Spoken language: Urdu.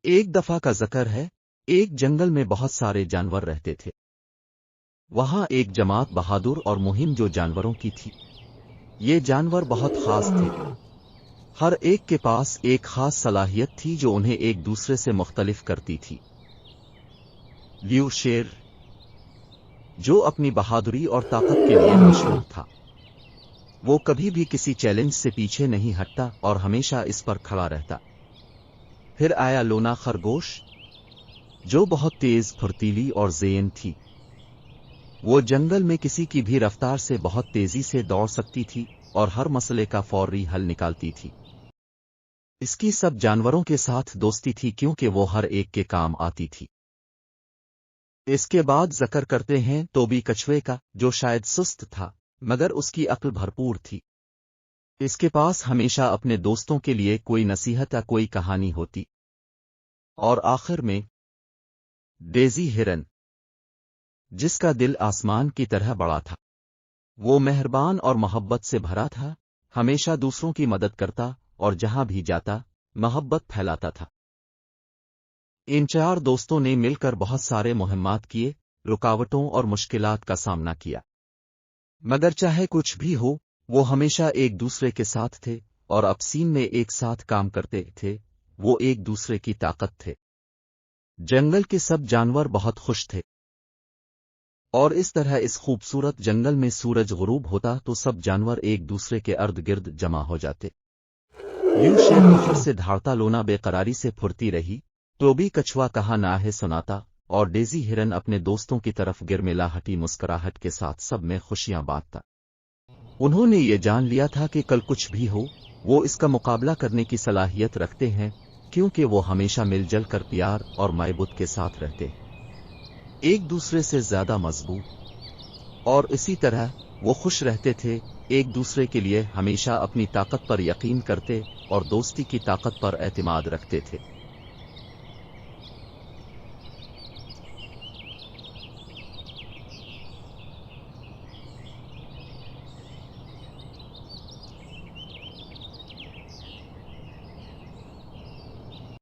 ایک دفعہ کا ذکر ہے، ایک جنگل میں بہت سارے جانور رہتے تھے۔ وہاں ایک جماعت بہادر اور مہم جو جانوروں کی تھی۔ یہ جانور بہت خاص تھے، ہر ایک کے پاس ایک خاص صلاحیت تھی جو انہیں ایک دوسرے سے مختلف کرتی تھی۔ لیو شیر، جو اپنی بہادری اور طاقت کے لیے مشہور تھا، وہ کبھی بھی کسی چیلنج سے پیچھے نہیں ہٹتا اور ہمیشہ اس پر کھڑا رہتا۔ پھر آیا لونا خرگوش، جو بہت تیز، پھرتیلی اور ذہین تھی۔ وہ جنگل میں کسی کی بھی رفتار سے بہت تیزی سے دوڑ سکتی تھی اور ہر مسئلے کا فوری حل نکالتی تھی۔ اس کی سب جانوروں کے ساتھ دوستی تھی کیونکہ وہ ہر ایک کے کام آتی تھی۔ اس کے بعد ذکر کرتے ہیں ٹوبی کچھوے کا، جو شاید سست تھا مگر اس کی عقل بھرپور تھی۔ اس کے پاس ہمیشہ اپنے دوستوں کے لیے کوئی نصیحت یا کوئی کہانی ہوتی۔ اور آخر میں ڈیزی ہرن، جس کا دل آسمان کی طرح بڑا تھا۔ وہ مہربان اور محبت سے بھرا تھا، ہمیشہ دوسروں کی مدد کرتا اور جہاں بھی جاتا محبت پھیلاتا تھا۔ ان چار دوستوں نے مل کر بہت سارے مہمات کیے، رکاوٹوں اور مشکلات کا سامنا کیا، مگر چاہے کچھ بھی ہو وہ ہمیشہ ایک دوسرے کے ساتھ تھے اور اپسین میں ایک ساتھ کام کرتے تھے۔ وہ ایک دوسرے کی طاقت تھے۔ جنگل کے سب جانور بہت خوش تھے، اور اس طرح اس خوبصورت جنگل میں سورج غروب ہوتا تو سب جانور ایک دوسرے کے ارد گرد جمع ہو جاتے۔ لیو شیر فخر سے دھاڑتا، لونا بے قراری سے پھرتی رہی، ٹوبی کچھوا کہا نہ ہے سناتا، اور ڈیزی ہرن اپنے دوستوں کی طرف گرملاہٹی مسکراہٹ کے ساتھ سب میں خوشیاں بانٹتا۔ انہوں نے یہ جان لیا تھا کہ کل کچھ بھی ہو وہ اس کا مقابلہ کرنے کی صلاحیت رکھتے ہیں، کیونکہ وہ ہمیشہ مل جل کر پیار اور محبت کے ساتھ رہتے ہیں، ایک دوسرے سے زیادہ مضبوط، اور اسی طرح وہ خوش رہتے تھے، ایک دوسرے کے لیے ہمیشہ اپنی طاقت پر یقین کرتے اور دوستی کی طاقت پر اعتماد رکھتے تھے۔